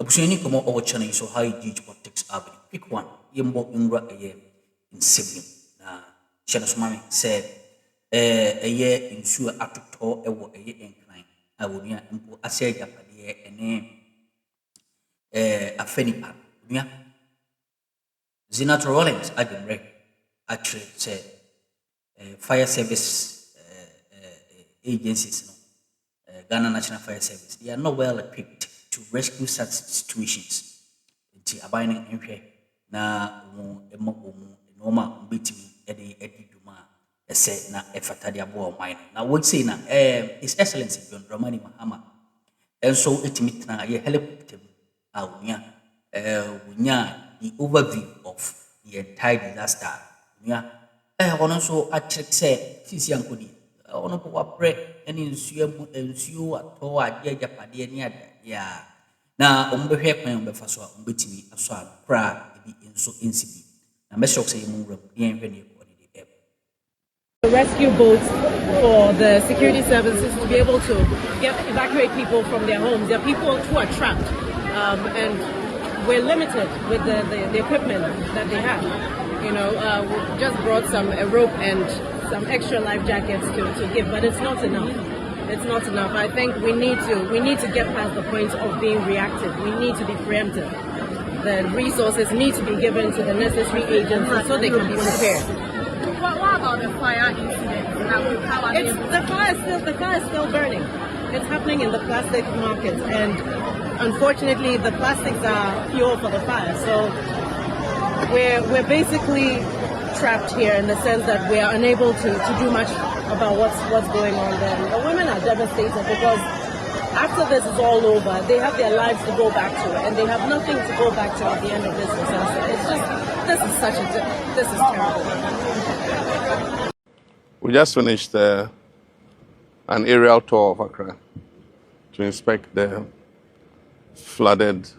Abuseni komo owo chane so how you teach politics avenue. Pick one. Yembo inra in sibling. Na shana sumami said a year in sure atoto ewo a year incline. I would ya impo ase japade ene afeni pa. Nya Zenato Rollins ademre actually said fire service agencies Ghana National Fire Service, they are not well equipped to rescue such situations. Nti abaining nhwe na emo noma mbetimi edi duma ese na efata de abo oman. Na would say na His Excellency John Dramani Mahama and so etimi tena ye helicopter awunya wunya the overview of the entire disaster. Wunya ono so atcheck say sisi yankodi ono po wapre eni nsuo ato ade japade ni ada ya na ombehwe kwan ombefa so ombetimi aso akra ebi enso ensibi na mesok say mu wram yen hwe ne ko de The rescue boats for the security services to be able to evacuate people from their homes. There are people who are trapped, and we're limited with the equipment that they have. You know, we just brought a rope and some extra life jackets to give, but it's not enough. It's not enough. I think we need to get past the point of being reactive. We need to be preemptive. The resources need to be given to the necessary agencies so they can be prepared. What about the fire incident? The fire is still burning. It's happening in the plastic market, and unfortunately, the plastics are fuel for the fire. So we're basically trapped here in the sense that we are unable to do much about what's going on there. The women are devastated because after this is all over, they have their lives to go back to, and they have nothing to go back to at the end of this disaster. It's just, this is terrible. We just finished an aerial tour of Accra to inspect the flooded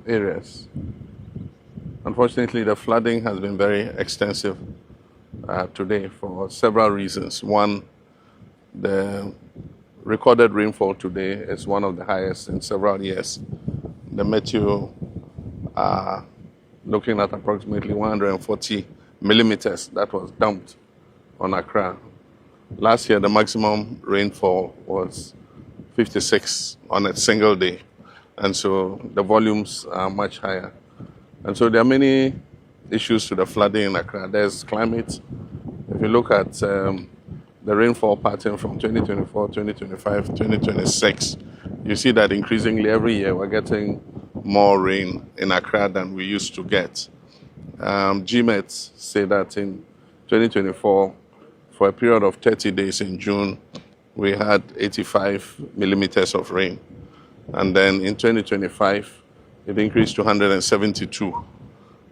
areas. Unfortunately, the flooding has been very extensive today for several reasons. One, the recorded rainfall today is one of the highest in several years. The Meteo are looking at approximately 140 millimeters that was dumped on Accra. Last year, the maximum rainfall was 56 on a single day. And so the volumes are much higher. And so there are many issues to the flooding in Accra. There's climate. If you look at the rainfall pattern from 2024, 2025, 2026, you see that increasingly every year we're getting more rain in Accra than we used to get. GMET say that in 2024, for a period of 30 days in June, we had 85 millimeters of rain. And then in 2025, it increased to 172.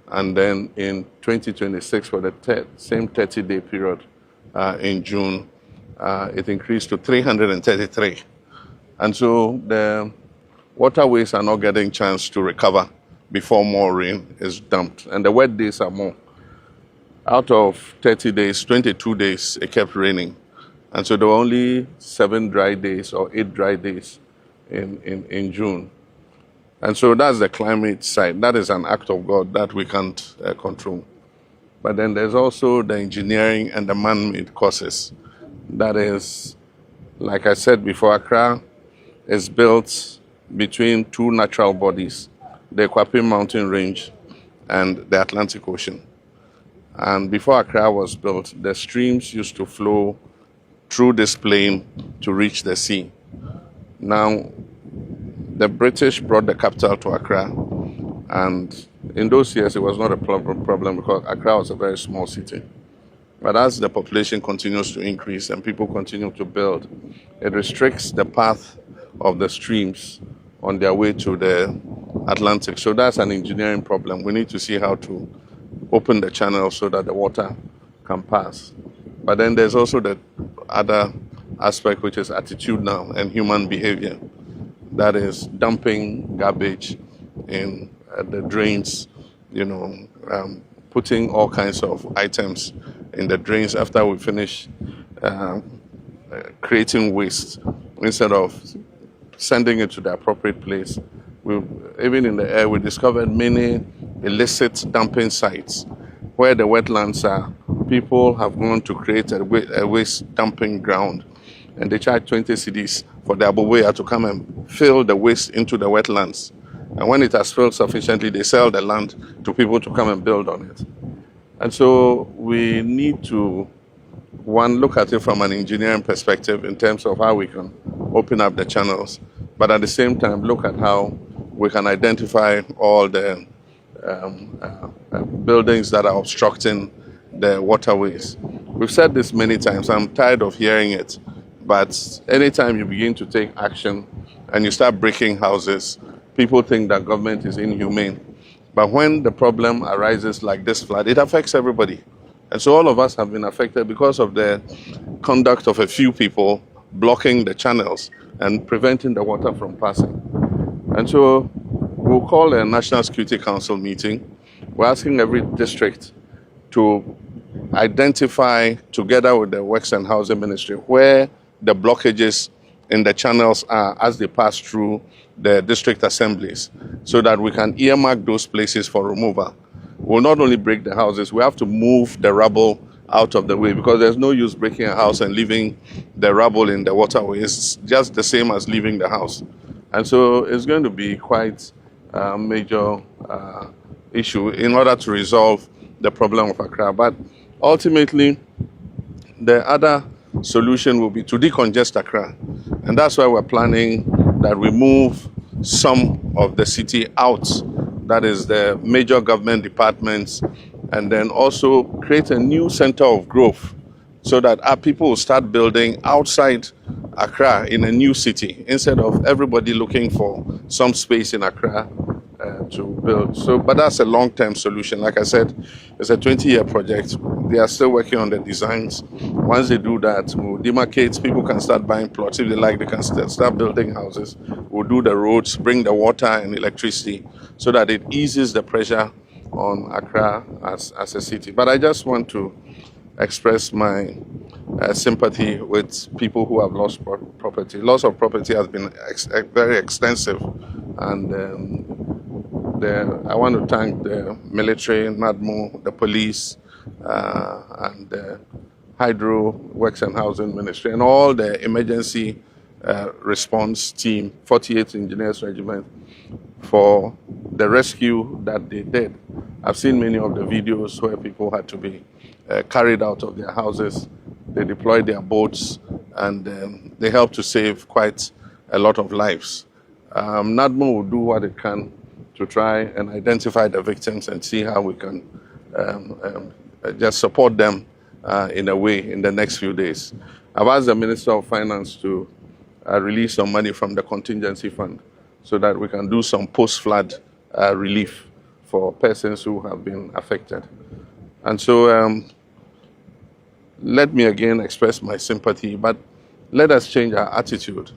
And then in 2026, for the same 30-day period in June, it increased to 333. And so the waterways are not getting a chance to recover before more rain is dumped. And the wet days are more. Out of 30 days, 22 days, it kept raining. And so there were only 7 dry days or 8 dry days in June. And so that's the climate side. That is an act of God that we can't control. But then there's also the engineering and the man-made causes. That is, like I said before, Accra is built between 2 natural bodies, the Kwapim Mountain Range and the Atlantic Ocean. And before Accra was built, the streams used to flow through this plain to reach the sea. Now, the British brought the capital to Accra, and in those years it was not a problem because Accra was a very small city. But as the population continues to increase and people continue to build, it restricts the path of the streams on their way to the Atlantic. So that's an engineering problem. We need to see how to open the channel so that the water can pass. But then there's also the other aspect, which is attitudinal and human behavior. That is dumping garbage in the drains, putting all kinds of items in the drains after we finish creating waste, instead of sending it to the appropriate place Even in the air, we discovered many illicit dumping sites where the wetlands are. People have gone to create a waste dumping ground, and they charge 20 cedis for the aboboya to come and fill the waste into the wetlands. And when it has filled sufficiently, they sell the land to people to come and build on it. And so we need to, one, look at it from an engineering perspective in terms of how we can open up the channels, but at the same time look at how we can identify all the buildings that are obstructing the waterways. We've said this many times, I'm tired of hearing it, but anytime you begin to take action and you start breaking houses, people think that government is inhumane. But when the problem arises like this flood, it affects everybody. And so all of us have been affected because of the conduct of a few people blocking the channels and preventing the water from passing. And so we'll call a National Security Council meeting. We're asking every district to identify, together with the Works and Housing Ministry, where the blockages in the channels are as they pass through the district assemblies, so that we can earmark those places for removal. We'll not only break the houses, we have to move the rubble out of the way, because there's no use breaking a house and leaving the rubble in the waterway. It's just the same as leaving the house. And so it's going to be quite a major issue in order to resolve the problem of Accra. But ultimately, the other solution will be to decongest Accra. And that's why we're planning that we move some of the city out, that is the major government departments, and then also create a new center of growth so that our people will start building outside Accra in a new city, instead of everybody looking for some space in Accra to build. So, but that's a long-term solution. Like I said, it's a 20-year project. They are still working on the designs. Once they do that, we'll demarcate. People can start buying plots. If they like, they can start building houses. We'll do the roads, bring the water and electricity, so that it eases the pressure on Accra as a city. But I just want to express my sympathy with people who have lost property. Loss of property has been very extensive, and I want to thank the military, NADMO, the police, and the Hydro, Works and Housing Ministry, and all the emergency response team, 48th Engineers Regiment, for the rescue that they did. I've seen many of the videos where people had to be carried out of their houses. They deployed their boats, and they helped to save quite a lot of lives. NADMO will do what it can to try and identify the victims and see how we can just support them in a way in the next few days. I've asked the Minister of Finance to release some money from the contingency fund so that we can do some post-flood relief for persons who have been affected. And so let me again express my sympathy, but let us change our attitude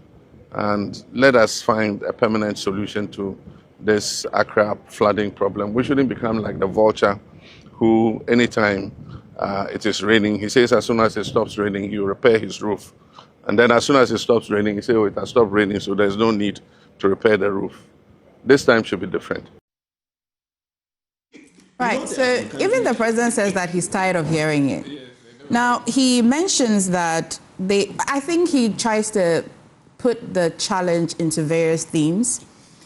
and let us find a permanent solution to this Accra flooding problem. We shouldn't become like the vulture who, anytime it is raining, he says as soon as it stops raining, he will repair his roof. And then as soon as it stops raining, he says, oh, it has stopped raining, so there's no need to repair the roof. This time should be different. Right, so even the president says that he's tired of hearing it. Now, he mentions that I think he tries to put the challenge into various themes.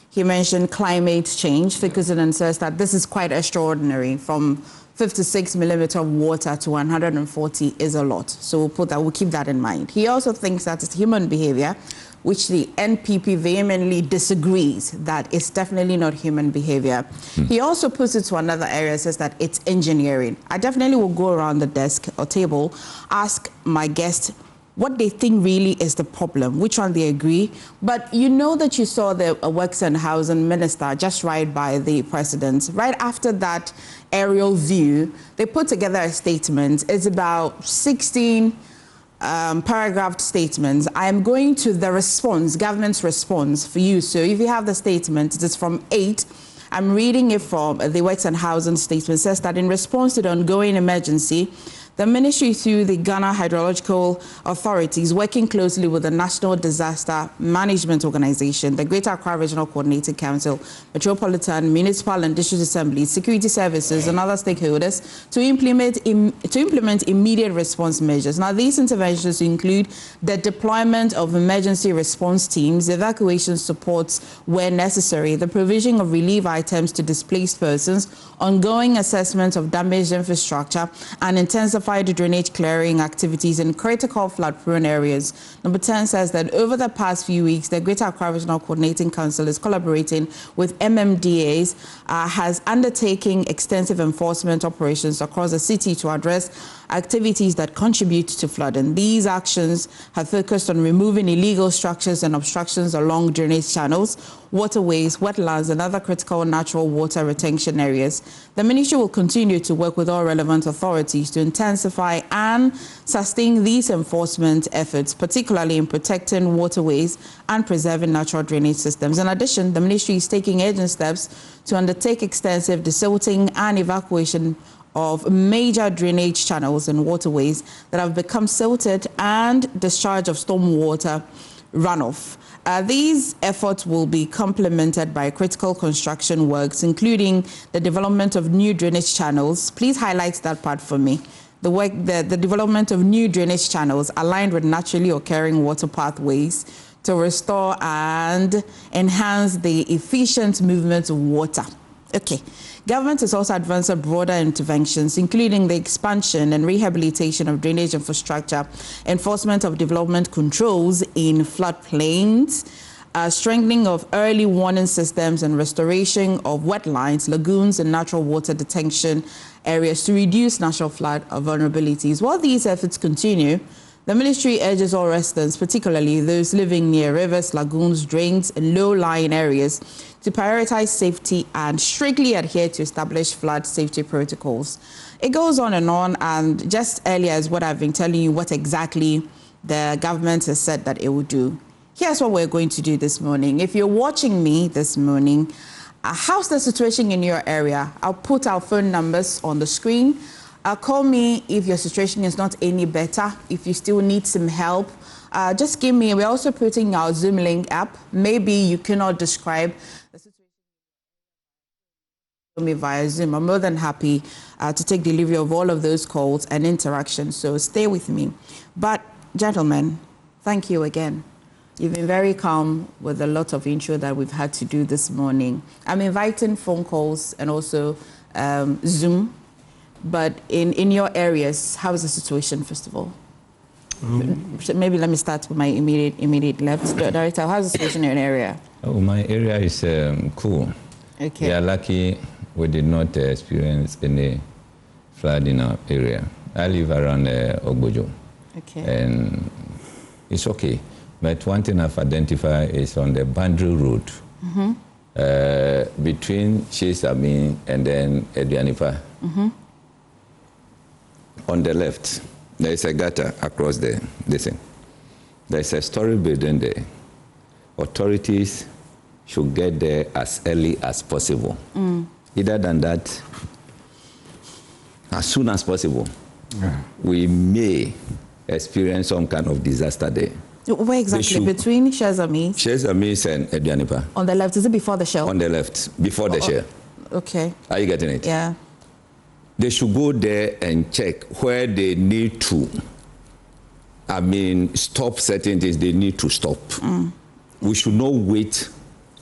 He mentioned climate change, focusing and says that this is quite extraordinary. From 56 millimeter of water to 140 is a lot. So we'll keep that in mind. He also thinks that it's human behavior, which the NPP vehemently disagrees that it's definitely not human behavior. He also puts it to another area, says that it's engineering. I definitely will go around the desk or table, ask my guests what they think really is the problem, which one they agree. But you know that you saw the Works and Housing Minister just right by the president. Right after that aerial view, they put together a statement. It's about 16 paragraphed statements. I am going to the response, government's response for you. So if you have the statement, it is from 8. I'm reading it from the Works and Housing statement. It says that in response to the ongoing emergency, The ministry, through the Ghana Hydrological Authorities, working closely with the National Disaster Management Organization, the Greater Accra Regional Coordinating Council, Metropolitan, Municipal and District Assemblies, security services and other stakeholders to implement immediate response measures. Now, these interventions include the deployment of emergency response teams, evacuation supports where necessary, the provision of relief items to displaced persons, ongoing assessment of damaged infrastructure, and intensified drainage clearing activities in critical flood-prone areas. Number 10 says that over the past few weeks, the Greater Accra Regional Coordinating Council is collaborating with MMDAs, has undertaken extensive enforcement operations across the city to address activities that contribute to flooding. These actions have focused on removing illegal structures and obstructions along drainage channels, waterways, wetlands, and other critical natural water retention areas. The ministry will continue to work with all relevant authorities to intensify and sustain these enforcement efforts, particularly in protecting waterways and preserving natural drainage systems. In addition, the ministry is taking urgent steps to undertake extensive desilting and evacuation of major drainage channels and waterways that have become silted and discharge of stormwater runoff. These efforts will be complemented by critical construction works, including the development of new drainage channels. Please highlight that part for me. The development of new drainage channels aligned with naturally occurring water pathways to restore and enhance the efficient movement of water. Okay. Government has also advanced broader interventions, including the expansion and rehabilitation of drainage infrastructure, enforcement of development controls in floodplains, strengthening of early warning systems, and restoration of wetlands, lagoons, and natural water detention areas to reduce natural flood vulnerabilities. While these efforts continue, the ministry urges all residents, particularly those living near rivers, lagoons, drains, and low-lying areas, to prioritize safety and strictly adhere to established flood safety protocols. It goes on, and just earlier is what I've been telling you what exactly the government has said that it will do. Here's what we're going to do this morning. If you're watching me this morning, how's the situation in your area? I'll put our phone numbers on the screen. Call me if your situation is not any better, if you still need some help. Just give me, we're also putting our Zoom link app. Maybe you cannot describe the situation me via Zoom. I'm more than happy to take delivery of all of those calls and interactions, so stay with me. But gentlemen, thank you again. You've been very calm with a lot of intro that we've had to do this morning. I'm inviting phone calls and also Zoom. But in your areas, how is the situation, first of all? Maybe let me start with my immediate left. Director, how's the situation in your area? Oh, my area is cool. Okay. We are lucky we did not experience any flood in our area. I live around Ogbojo. Okay. And it's okay. But one thing I've identified is on the boundary road between Chesami and then Edianipa. On the left, there is a gutter across the thing. There's a storage building there. Authorities should get there as early as possible. Either than that, as soon as possible, we may experience some kind of disaster there. Where exactly? Between Shezamis? Shezamis and Edianipa. On the left, is it before the shell? On the left, before the shell. Okay. Are you getting it? Yeah. They should go there and check where they need to, stop certain things they need to stop. We should not wait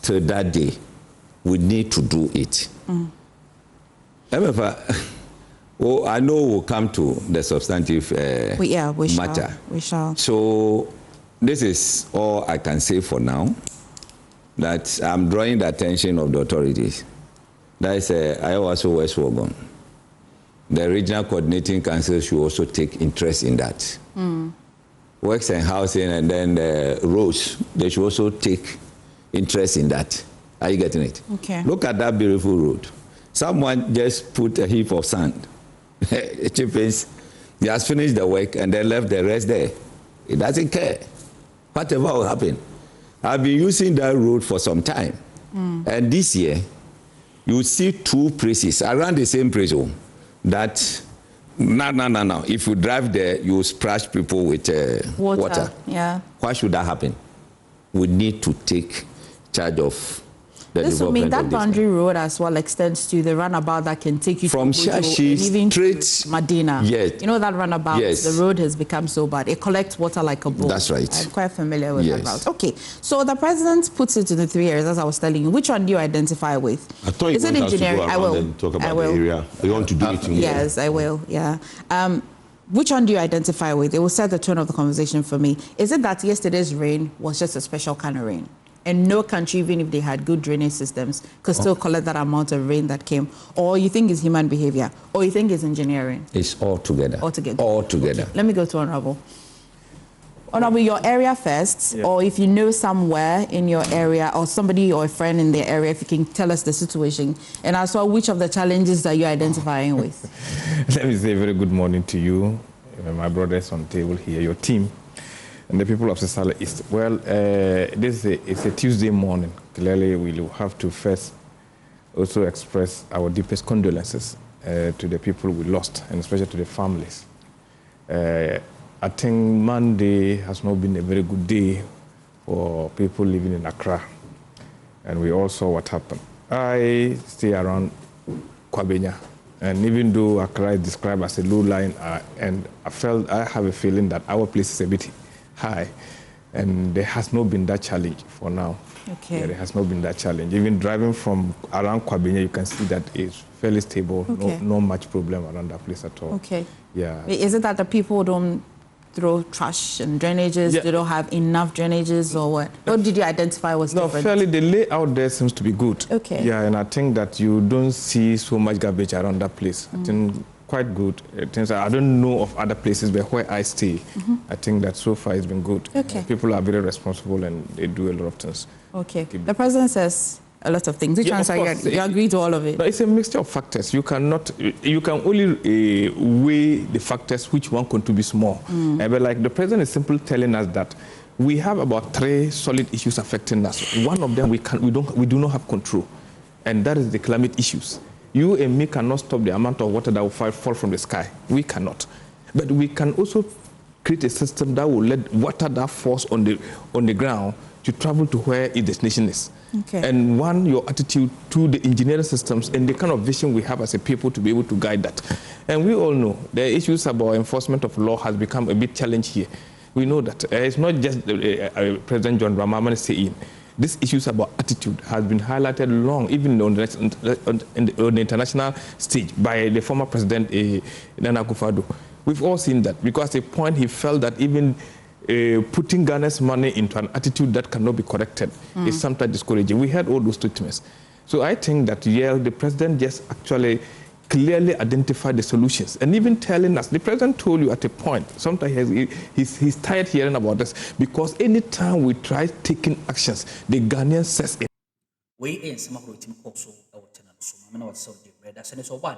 till that day. We need to do it. However, I know we'll come to the substantive matter. We shall. So this is all I can say for now, that I'm drawing the attention of the authorities. That is Ayawaso West Wogon. The regional coordinating council should also take interest in that. Works and housing and then the roads, they should also take interest in that. Are you getting it? Okay. Look at that beautiful road. Someone just put a heap of sand. Chippings, he has finished the work and then left the rest there. He doesn't care. Whatever will happen. I've been using that road for some time. And this year, you see two places around the same place that No. If you drive there, you splash people with water. Yeah. Why should that happen? We need to take charge of the This would mean development that of this boundary road as well extends to the runabout that can take you from to Bojo Shashi and even straight to Medina. Yes. You know that runabout? Yes. The road has become so bad. It collects water like a bowl. That's right. I'm quite familiar with Yes. that route. Okay, so the president puts it in the 3 areas, as I was telling you. Which one do you identify with? I thought you Is it want us to engineering? go I around will. and talk I about will. the area. You want to do it in Yes, I will. Yeah. Which one do you identify with? It will set the tone of the conversation for me. Is it that yesterday's rain was just a special kind of rain? And no country, even if they had good drainage systems, could still collect that amount of rain that came? Or you think it's human behavior? Or you think it's engineering? It's all together. All together. All together. Okay. Let me go to Honorable. Honorable, your area first, or if you know somewhere in your area or somebody or a friend in the area, if you can tell us the situation. And as well, which of the challenges that you're identifying with? Let me say a very good morning to you, my brothers on the table here, your team, and the people of Sisala East. Well, it's a Tuesday morning. Clearly, we will have to first also express our deepest condolences to the people we lost, and especially to the families. I think Monday has not been a very good day for people living in Accra, and we all saw what happened. I stay around Kwabenya, and even though Accra is described as a low line, and I have a feeling that our place is a bit high, and there has not been that challenge for now. Okay. Yeah, there has not been that challenge. Even driving from around Kwabenya, you can see that it's fairly stable. Okay. No much problem around that place at all. Okay. Yeah. Is it that the people don't throw trash and drainages? Yeah. They don't have enough drainages, or what? What did you identify was No, different? fairly, the layout there seems to be good. Okay. Yeah, and I think that you don't see so much garbage around that place. I think quite good. I don't know of other places, but where I stay, I think that so far it's been good. Okay. People are very responsible and they do a lot of things. Okay. The president says a lot of things. Which Yeah, ones of are course. you agree to all of it? No, it's a mixture of factors. You can only weigh the factors which one contributes more. But like the president is simply telling us that we have about 3 solid issues affecting us. One of them we do not have control, and that is the climate issues. You and me cannot stop the amount of water that will fall from the sky. We cannot. But we can also create a system that will let water that falls on the ground to travel to where its destination is. Okay. And your attitude to the engineering systems and the kind of vision we have as a people to be able to guide that. And we all know the issues about enforcement of law has become a bit challenge here. We know that it's not just President John Mahama saying. These issues about attitude has been highlighted long, even on the international stage, by the former president, Nana Akufo-Addo. We've all seen that, because at a point he felt that even putting Ghana's money into an attitude that cannot be corrected is sometimes discouraging. We heard all those statements. So I think that, the president just actually clearly identified the solutions, and even telling us, the president told you at a point, sometimes he's tired hearing about this, because anytime we try taking actions, the Ghanaian says it. We in some of the team also our tenant so I'm not so deep. That's an so bad.